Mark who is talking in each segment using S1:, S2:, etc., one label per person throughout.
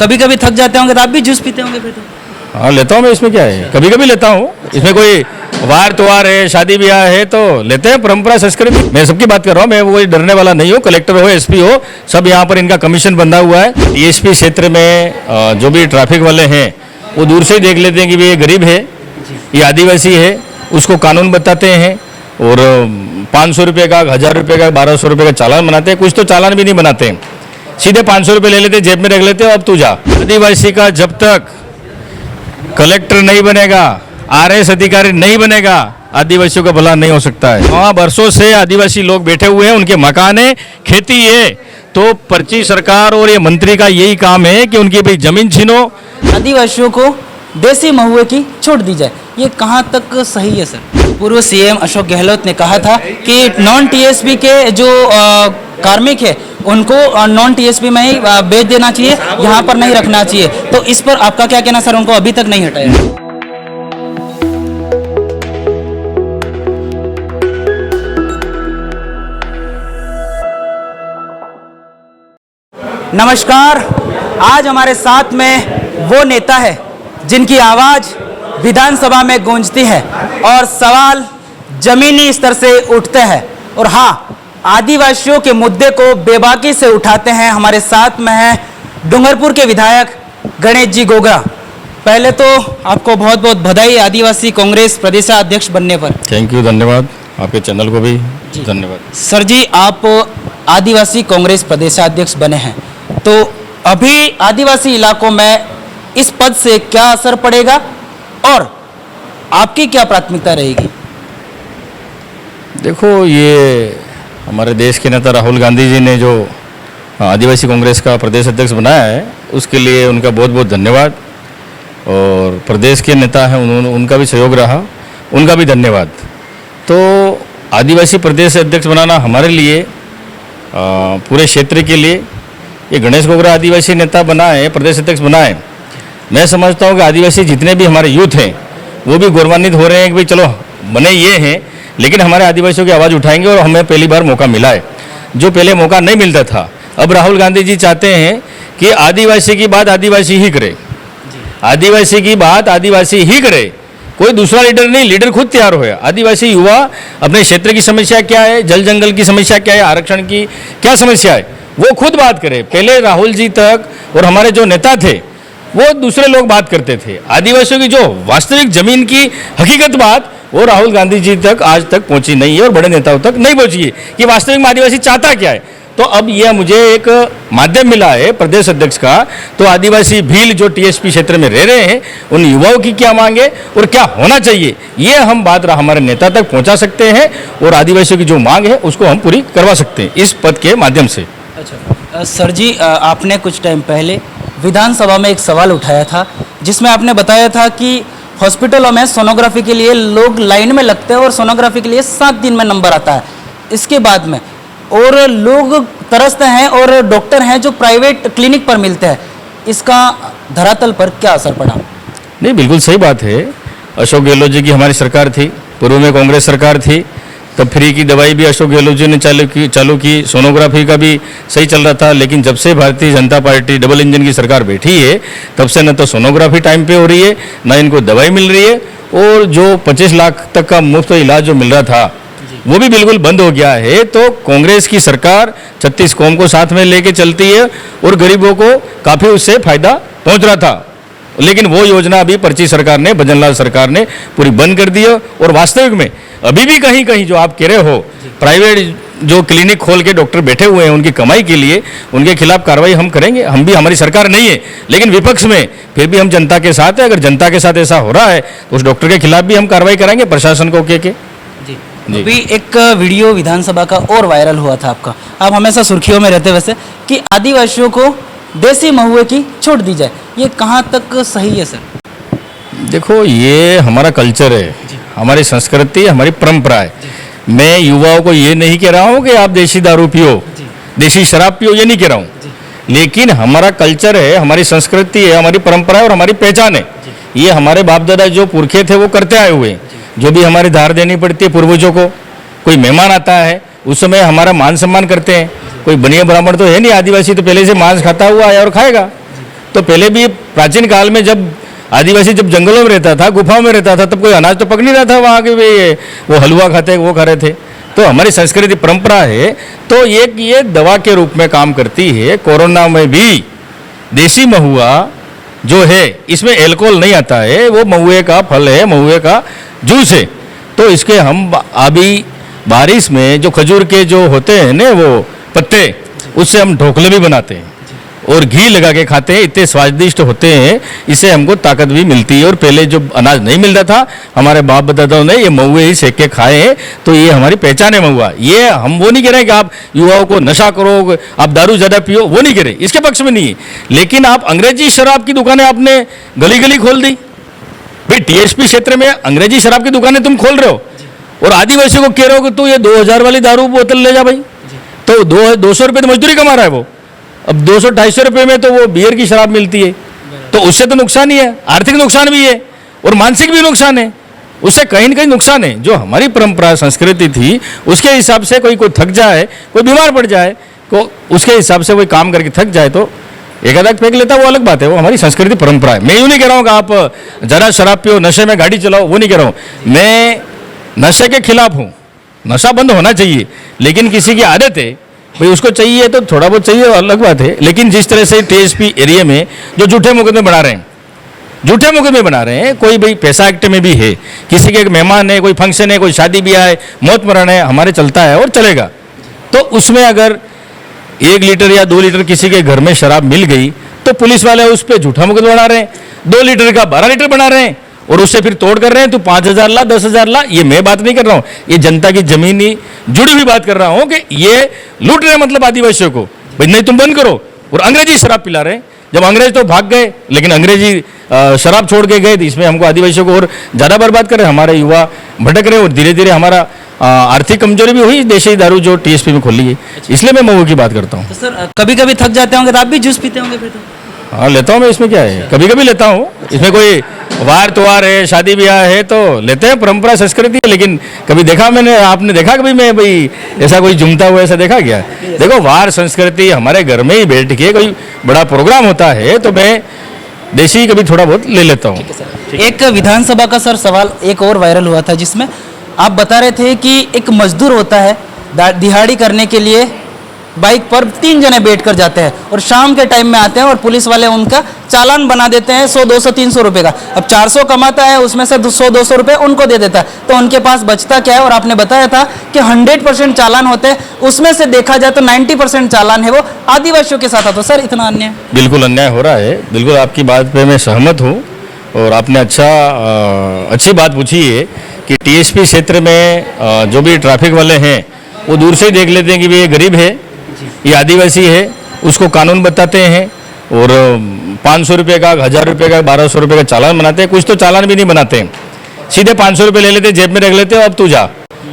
S1: कभी कभी थक जाते होंगे तो आप भी जूस पीते होंगे फिर तो?
S2: हाँ लेता हूँ मैं, इसमें क्या है, कभी कभी लेता हूँ। इसमें कोई वार त्योहार है, शादी ब्याह है तो लेते हैं, परंपरा संस्कृति। मैं सबकी बात कर रहा हूँ, मैं वो डरने वाला नहीं हूँ। कलेक्टर हो, एसपी हो, सब यहाँ पर इनका कमीशन बंधा हुआ है। टीएसपी क्षेत्र में जो भी ट्रैफिक वाले हैं वो दूर से ही देख लेते हैं कि ये गरीब है, ये आदिवासी है, उसको कानून बताते हैं और 500 रुपये का, 1000 रुपये का, 1200 रुपये का चालान बनाते हैं। कुछ तो चालान भी नहीं बनाते हैं, सीधे 500 रुपये ले लेते, जेब में रख लेते, अब तू जा। आदिवासी का जब तक कलेक्टर नहीं बनेगा, आरएस अधिकारी नहीं बनेगा, आदिवासियों का भला नहीं हो सकता है। वहाँ बरसों से आदिवासी लोग बैठे हुए हैं, उनके मकान है, खेती है, तो पर्ची सरकार और ये मंत्री का यही काम है कि उनकी भाई जमीन छीनो।
S1: आदिवासियों को देसी महुए की छूट दी जाए, ये कहाँ तक सही है सर? पूर्व सीएम अशोक गहलोत ने कहा था कि नॉन टीएसपी के जो कार्मिक है उनको नॉन टीएसपी में ही बेच देना चाहिए, यहाँ पर नहीं रखना चाहिए। तो इस पर आपका क्या कहना सर? उनको अभी तक नहीं हटाया। नमस्कार, आज हमारे साथ में वो नेता है जिनकी आवाज़ विधानसभा में गूंजती है और सवाल जमीनी स्तर से उठते हैं, और हाँ, आदिवासियों के मुद्दे को बेबाकी से उठाते हैं। हमारे साथ में है डूंगरपुर के विधायक गणेश जी गोगरा। पहले तो आपको बहुत बहुत बधाई आदिवासी कांग्रेस प्रदेशाध्यक्ष बनने पर।
S2: थैंक यू, धन्यवाद, आपके चैनल को भी धन्यवाद।
S1: सर जी, आप आदिवासी कांग्रेस प्रदेशाध्यक्ष बने हैं, तो अभी आदिवासी इलाकों में इस पद से क्या असर पड़ेगा और आपकी क्या प्राथमिकता रहेगी?
S2: देखो, ये हमारे देश के नेता राहुल गांधी जी ने जो आदिवासी कांग्रेस का प्रदेश अध्यक्ष बनाया है, उसके लिए उनका बहुत बहुत धन्यवाद। और प्रदेश के नेता हैं, उनका भी सहयोग रहा, उनका भी धन्यवाद। तो आदिवासी प्रदेश अध्यक्ष बनाना हमारे लिए, पूरे क्षेत्र के लिए, ये गणेश गोगरा आदिवासी नेता बना है, प्रदेश अध्यक्ष बना है। मैं समझता हूँ कि आदिवासी जितने भी हमारे यूथ हैं वो भी गौरवान्वित हो रहे हैं कि भाई चलो बने ये हैं, लेकिन हमारे आदिवासियों की आवाज़ उठाएंगे। और हमें पहली बार मौका मिला है, जो पहले मौका नहीं मिलता था। अब राहुल गांधी जी चाहते हैं कि आदिवासी की बात आदिवासी ही करे, आदिवासी की बात आदिवासी ही करे, कोई दूसरा लीडर नहीं, लीडर खुद तैयार हो। आदिवासी युवा अपने क्षेत्र की समस्या क्या है, जल जंगल की समस्या क्या है, आरक्षण की क्या समस्या है, वो खुद बात करे। पहले राहुल जी तक और हमारे जो नेता थे वो दूसरे लोग बात करते थे। आदिवासियों की जो वास्तविक जमीन की हकीकत बात, वो राहुल गांधी जी तक आज तक पहुंची नहीं है और बड़े नेताओं तक नहीं पहुंची है कि वास्तविक में आदिवासी चाहता क्या है। तो अब यह मुझे एक माध्यम मिला है प्रदेश अध्यक्ष का, तो आदिवासी भील जो टीएसपी क्षेत्र में रह रहे हैं, उन युवाओं की क्या मांगे और क्या होना चाहिए, ये हम बात हमारे नेता तक पहुंचा सकते हैं और आदिवासियों की जो मांग है उसको हम पूरी करवा सकते हैं इस पद के माध्यम से।
S1: अच्छा सर जी, आपने कुछ टाइम पहले विधानसभा में एक सवाल उठाया था जिसमें आपने बताया था कि हॉस्पिटलों में सोनोग्राफी के लिए लोग लाइन में लगते हैं और सोनोग्राफी के लिए 7 दिन में नंबर आता है, इसके बाद में, और लोग तरसते हैं और डॉक्टर हैं जो प्राइवेट क्लिनिक पर मिलते हैं। इसका धरातल पर क्या असर पड़ा?
S2: नहीं, बिल्कुल सही बात है। अशोक गहलोत जी की हमारी सरकार थी, पूर्व में कांग्रेस सरकार थी, तब फ्री की दवाई भी अशोक गहलोत जी ने चालू की, सोनोग्राफी का भी सही चल रहा था। लेकिन जब से Bharatiya Janata party double engine की सरकार बैठी है, तब से न तो सोनोग्राफी टाइम पे हो रही है, न इनको दवाई मिल रही है, और जो 25 लाख तक का मुफ्त इलाज जो मिल रहा था वो भी बिल्कुल बंद हो गया है। तो कांग्रेस की सरकार 36 कौम को साथ में लेके चलती है और गरीबों को काफ़ी उससे फायदा पहुंच रहा था। लेकिन वो योजना अभी पर्ची सरकार ने, भजनलाल सरकार ने पूरी बंद कर दी है। और वास्तविक में अभी भी कहीं कहीं जो आप कह रहे हो, प्राइवेट जो क्लिनिक खोल के डॉक्टर बैठे हुए हैं उनकी कमाई के लिए, उनके खिलाफ कार्रवाई हम करेंगे। हम भी, हमारी सरकार नहीं है लेकिन विपक्ष में, फिर भी हम जनता के साथ है। अगर जनता के साथ ऐसा हो रहा है तो उस डॉक्टर के खिलाफ भी हम कार्रवाई कराएंगे, प्रशासन को कह के।
S1: जी। अभी एक वीडियो विधानसभा का और वायरल हुआ था आपका, आप हमेशा सुर्खियों में रहते वैसे, कि आदिवासियों को देसी महुए की छूट दी जाए, ये कहाँ तक सही है सर?
S2: देखो, ये हमारा कल्चर है, हमारी संस्कृति, हमारी परंपरा है। मैं युवाओं को ये नहीं कह रहा हूँ कि आप देसी दारू पियो, देसी शराब पियो, ये नहीं कह रहा हूँ। लेकिन हमारा कल्चर है, हमारी संस्कृति है, हमारी परंपरा है और हमारी पहचान है। ये हमारे बाप दादा जो पुरखे थे वो करते आए हुए हैं। जो भी हमारी धार देनी पड़ती है पूर्वजों को, कोई मेहमान आता है उस समय हमारा मान सम्मान करते हैं। कोई बनिया ब्राह्मण तो है नहीं, आदिवासी तो पहले से मांस खाता हुआ आया और खाएगा। तो पहले भी प्राचीन काल में जब आदिवासी जब जंगलों में रहता था, गुफाओं में रहता था, तब कोई अनाज तो पक नहीं रहा था वहाँ के भी, वो हलवा खाते वो खा रहे थे। तो हमारी संस्कृति परंपरा है, तो ये दवा के रूप में काम करती है। कोरोना में भी देसी महुआ जो है, इसमें एल्कोहल नहीं आता है, वो महुए का फल है, महुए का जूस है। तो इसके हम अभी बारिश में जो खजूर के जो होते हैं ना वो पत्ते, उससे हम ढोकले भी बनाते हैं और घी लगा के खाते हैं, इतने स्वादिष्ट होते हैं। इससे हमको ताकत भी मिलती है। और पहले जो अनाज नहीं मिलता था, हमारे बाप दादाओं ने ये महुए ही सेक के खाए हैं, तो ये हमारी पहचान है महुआ। ये हम वो नहीं कह रहे कि आप युवाओं को नशा करो, आप दारू ज़्यादा पियो, वो नहीं कह रहे, इसके पक्ष में नहीं है। लेकिन आप अंग्रेजी शराब की दुकानें आपने गली गली खोल दी भाई। टीएसपी क्षेत्र में अंग्रेजी शराब की दुकानें तुम खोल रहे हो और आदिवासी को कह रहे हो कि तू ये 2000 वाली दारू बोतल ले जा भाई। तो 200 रुपये तो मजदूरी कमा रहा है वो, अब 200-250 रुपये में तो वो बियर की शराब मिलती है, तो उससे तो नुकसान ही है, आर्थिक नुकसान भी है और मानसिक भी नुकसान है। उससे कहीं न कहीं नुकसान है। जो हमारी परंपरा संस्कृति थी, उसके हिसाब से कोई थक जाए, कोई बीमार पड़ जाए, को उसके हिसाब से कोई काम करके थक जाए तो एक आधा फेंक लेता है, वो अलग बात है, वो हमारी संस्कृति परंपरा है। मैं यूँ नहीं कह रहा हूँ कि आप ज़रा शराब पियो, नशे में गाड़ी चलाओ, वो नहीं कह रहा हूँ। मैं नशे के खिलाफ हूँ, नशा बंद होना चाहिए, लेकिन किसी की आदत है भाई, उसको चाहिए तो थोड़ा बहुत चाहिए, अलग बात है। लेकिन जिस तरह से टीएसपी एरिया में जो झूठे मुकदमे बना रहे हैं, झूठे मुकदमे बना रहे हैं, कोई भाई पैसा एक्ट में भी है, किसी के एक मेहमान है, कोई फंक्शन है, कोई शादी ब्याह है, मौत मरण है, हमारे चलता है और चलेगा। तो उसमें अगर 1 लीटर या 2 लीटर किसी के घर में शराब मिल गई तो पुलिस वाले उस पर झूठा मुकदमा बना रहे हैं, 2 लीटर का 12 लीटर बना रहे हैं और उससे फिर तोड़ कर रहे हैं, तो 5000 ला, 10,000 ला। ये मैं बात नहीं कर रहा हूँ, ये जनता की जमीनी जुड़ी हुई बात कर रहा हूँ कि ये लूट रहे हैं मतलब आदिवासियों को भाई, नहीं तुम बंद करो। और अंग्रेजी शराब पिला रहे हैं, जब अंग्रेज तो भाग गए, लेकिन अंग्रेजी शराब छोड़ के गए, तो इसमें हमको आदिवासियों को और ज़्यादा बर्बाद कर रहे हैं, हमारे युवा भटक रहे हैं और धीरे धीरे हमारा आर्थिक कमजोरी भी हुई देशी दारू जो टीएसपी में खोली है। इसलिए मैं महुए की बात करता हूँ।
S1: तो सर कभी कभी थक जाते होंगे तो आप भी जूस पीते होंगे फिर तो?
S2: हाँ लेता हूँ मैं, इसमें क्या है, कभी कभी लेता हूँ। इसमें कोई वार त्योहार है, शादी ब्याह है तो लेते हैं, परंपरा संस्कृति है। लेकिन कभी देखा मैंने, आपने देखा कभी मैं भाई ऐसा कोई जमता हुआ ऐसा देखा क्या? देखो वार संस्कृति हमारे घर में ही बैठ के कोई बड़ा प्रोग्राम होता है तो मैं देसी कभी थोड़ा बहुत ले लेता हूँ।
S1: एक विधानसभा का सर सवाल एक और वायरल हुआ था, जिसमें आप बता रहे थे कि एक मजदूर होता है, दिहाड़ी करने के लिए बाइक पर 3 जने बैठ कर जाते हैं और शाम के टाइम में आते हैं और पुलिस वाले उनका चालान बना देते हैं 100, 200, 300 रुपये का। अब 400 कमाता है, उसमें से 100, 200 रुपये उनको दे देता है, तो उनके पास बचता क्या है? और आपने बताया था कि 100% चालान होते हैं, उसमें से देखा जाए तो 90% चालान है वो आदिवासियों के साथ आता। तो सर इतना अन्याय, बिल्कुल
S2: अन्याय हो रहा है। बिल्कुल आपकी बात पे मैं सहमत हूँ और आपने अच्छी बात पूछी है कि टीएसपी क्षेत्र में जो भी ट्रैफिक वाले हैं वो दूर से ही देख लेते हैं कि ये गरीब है, ये आदिवासी है, उसको कानून बताते हैं और 500 रुपये का, 1000 रुपये का, 1200 रुपये का चालान बनाते हैं। कुछ तो चालान भी नहीं बनाते हैं, सीधे 500 रुपये ले लेते हैं, जेब में रख लेते हैं, अब तू जा।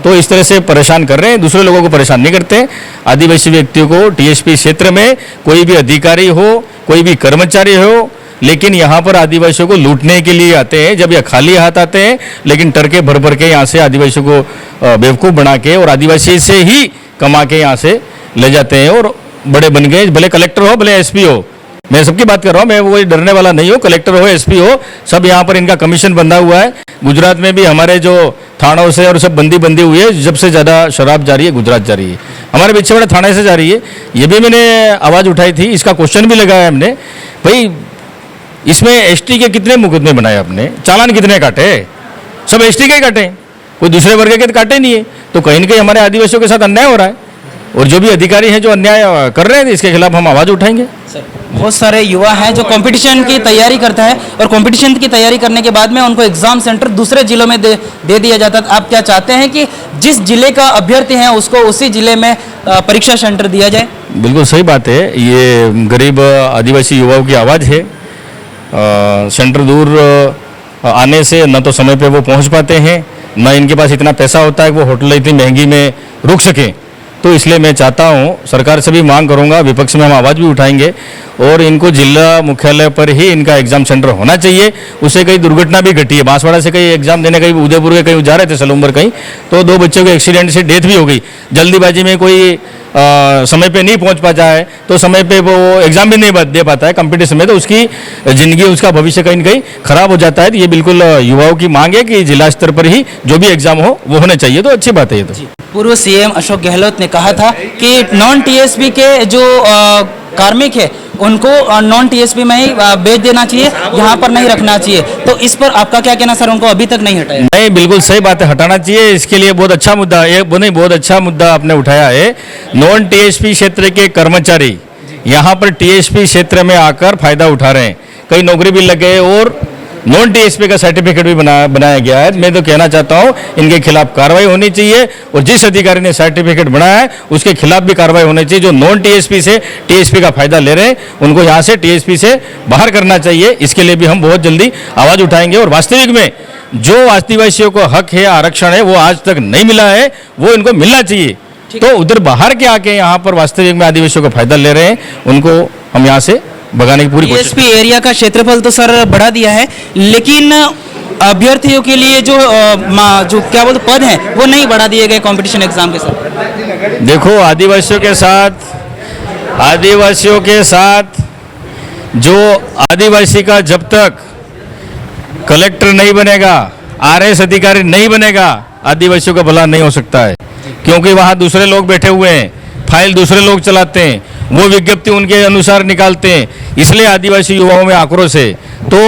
S2: तो इस तरह से परेशान कर रहे हैं, दूसरे लोगों को परेशान नहीं करते। आदिवासी व्यक्तियों को टीएसपी क्षेत्र में कोई भी अधिकारी हो, कोई भी कर्मचारी हो, लेकिन यहाँ पर आदिवासियों को लूटने के लिए आते हैं। जब ये खाली हाथ आते हैं, लेकिन टरके भर भर के यहाँ से आदिवासियों को बेवकूफ़ बना के और आदिवासी से ही कमा के यहाँ से ले जाते हैं और बड़े बन गए, भले कलेक्टर हो, भले एसपी हो। मैं सबकी बात कर रहा हूँ, मैं वो डरने वाला नहीं हूँ, कलेक्टर हो, एसपी हो, सब यहाँ पर इनका कमीशन बंधा हुआ है। गुजरात में भी हमारे जो थानों से और सब बंदी हुई है, सबसे ज़्यादा शराब जा रही है गुजरात जा रही है, हमारे बिछवाड़ा थाने से जा रही है। ये भी मैंने आवाज़ उठाई थी, इसका क्वेश्चन भी लगाया हमने, भाई इसमें एसटी के कितने मुकदमे बनाए आपने, चालान कितने काटे? सब एसटी के ही काटे, कोई दूसरे वर्ग के तो काटे नहीं है। तो कहीं न कहीं हमारे आदिवासियों के साथ अन्याय हो रहा है और जो भी अधिकारी हैं जो अन्याय कर रहे हैं इसके खिलाफ हम आवाज़ उठाएंगे।
S1: बहुत सारे युवा हैं जो कंपटीशन की तैयारी करता है और कंपटीशन की तैयारी करने के बाद में उनको एग्जाम सेंटर दूसरे जिलों में दे दिया जाता है। आप क्या चाहते हैं कि जिस जिले का अभ्यर्थी है उसको उसी जिले में परीक्षा सेंटर दिया जाए?
S2: बिल्कुल सही बात है, ये गरीब आदिवासी युवाओं की आवाज़ है। सेंटर दूर आने से न तो समय पे वो पहुंच पाते हैं, न इनके पास इतना पैसा होता है कि वो होटल इतनी महंगी में रुक सकें। तो इसलिए मैं चाहता हूं, सरकार से भी मांग करूंगा, विपक्ष में हम आवाज़ भी उठाएंगे और इनको जिला मुख्यालय पर ही इनका एग्ज़ाम सेंटर होना चाहिए। उससे कई दुर्घटना भी घटी है, बांसवाड़ा से कई एग्ज़ाम देने, कहीं उदयपुर के कहीं जा रहे थे सलूम्बर कहीं, तो 2 बच्चों के एक्सीडेंट से डेथ भी हो गई। जल्दीबाजी में कोई समय पे नहीं पहुंच पाता है तो समय पे वो एग्जाम भी नहीं दे पाता है कंपटीशन में, तो उसकी जिंदगी, उसका भविष्य कहीं न कहीं खराब हो जाता है। तो ये बिल्कुल युवाओं की मांग है कि जिला स्तर पर ही जो भी एग्जाम हो वो होने चाहिए, तो अच्छी बात है ये तो।
S1: पूर्व सीएम अशोक गहलोत ने कहा था कि नॉन टीएसपी के जो कार्मिक है उनको नॉन टीएसपी में ही बेच देना चाहिए, यहाँ पर नहीं रखना चाहिए। तो इस पर आपका क्या कहना सर? उनको अभी तक नहीं हटाया?
S2: नहीं, बिल्कुल सही बात है, हटाना चाहिए। इसके लिए बहुत अच्छा मुद्दा, ये नहीं बहुत अच्छा मुद्दा आपने उठाया है। नॉन टीएसपी क्षेत्र के कर्मचारी यहाँ पर टीएसपी क्षेत्र में आकर फायदा उठा रहे हैं, कई नौकरी भी लग गए और नॉन टीएसपी का सर्टिफिकेट भी बनाया गया है। मैं तो कहना चाहता हूँ इनके खिलाफ कार्रवाई होनी चाहिए और जिस अधिकारी ने सर्टिफिकेट बनाया है उसके खिलाफ भी कार्रवाई होनी चाहिए। जो नॉन टीएसपी से टीएसपी का फायदा ले रहे हैं उनको यहाँ से टीएसपी से बाहर करना चाहिए। इसके लिए भी हम बहुत जल्दी आवाज़ उठाएंगे और वास्तविक में जो आदिवासियों को हक है, आरक्षण है, वो आज तक नहीं मिला है, वो इनको मिलना चाहिए। तो उधर बाहर के आके यहाँ पर वास्तविक में आदिवासियों का फायदा ले रहे हैं, उनको हम यहाँ से भगाने की पूरी कोशिश।
S1: टीएसपी एरिया का क्षेत्रफल तो सर बढ़ा दिया है, लेकिन अभ्यर्थियों के लिए जो क्या बोलते पद हैं वो नहीं बढ़ा दिए गए कंपटीशन एग्जाम के साथ।
S2: देखो, आदिवासियों के साथ जो आदिवासी का जब तक कलेक्टर नहीं बनेगा, आरएस अधिकारी नहीं बनेगा, आदिवासियों का भला नहीं हो सकता है। क्योंकि वहाँ दूसरे लोग बैठे हुए हैं, फाइल दूसरे लोग चलाते हैं, वो विज्ञप्ति उनके अनुसार निकालते हैं, इसलिए आदिवासी युवाओं में आक्रोश है। तो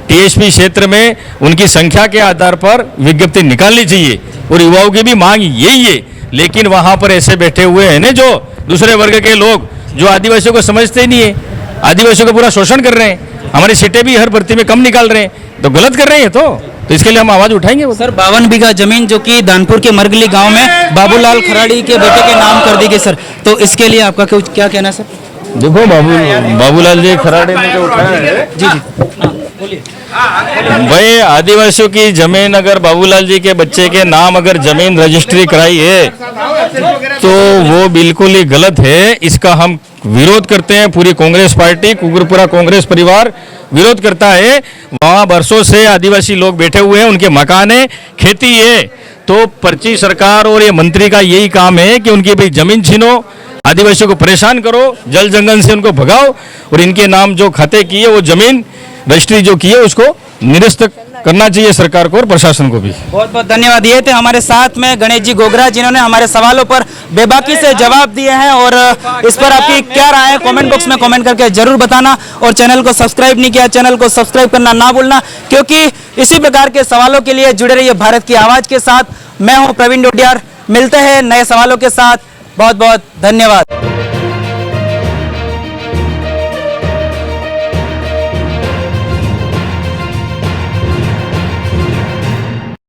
S2: टीएसपी क्षेत्र में उनकी संख्या के आधार पर विज्ञप्ति निकालनी चाहिए और युवाओं की भी मांग यही है। लेकिन वहाँ पर ऐसे बैठे हुए हैं ना जो दूसरे वर्ग के लोग जो आदिवासियों को समझते ही नहीं है, आदिवासियों का पूरा शोषण कर रहे हैं, हमारी सीटें भी हर भर्ती में कम निकाल रहे हैं, तो गलत कर रहे हैं। तो इसके लिए हम आवाज उठाएंगे।
S1: सर 52 बीघा जमीन जो कि दानपुर के मरगली गांव में बाबूलाल खराड़ी के बेटे के नाम कर दी गई सर, तो इसके लिए आपका क्या कहना सर?
S2: देखो, बाबूलाल जी खराड़े ने जो उठाया है,
S1: जी बोलिए
S2: भाई, आदिवासियों की जमीन अगर बाबूलाल जी के बच्चे के नाम अगर जमीन रजिस्ट्री कराई है तो वो बिल्कुल ही गलत है। इसका हम विरोध करते हैं, पूरी कांग्रेस पार्टी, पूरा कांग्रेस परिवार विरोध करता है। वहाँ बरसों से आदिवासी लोग बैठे हुए हैं, उनके मकान है, खेती है, तो पर्ची सरकार और ये मंत्री का यही काम है कि उनकी भाई जमीन छीनो, आदिवासियों को परेशान करो, जल जंगल से उनको भगाओ और इनके नाम जो खाते की है वो जमीन रजिस्ट्री जो की है उसको निरस्त करना चाहिए सरकार को और प्रशासन को भी।
S1: बहुत बहुत धन्यवाद। ये थे हमारे साथ में गणेश जी गोगरा, जिन्होंने हमारे सवालों पर बेबाकी से जवाब दिए हैं। और इस पर आपकी क्या राय है कमेंट बॉक्स में कमेंट करके जरूर बताना। और चैनल को सब्सक्राइब नहीं किया, चैनल को सब्सक्राइब करना ना भूलना, क्योंकि इसी प्रकार के सवालों के लिए जुड़े रहिए भारत की आवाज के साथ। मैं हूँ प्रवीण डोडियार, मिलते हैं नए सवालों के साथ। बहुत बहुत धन्यवाद।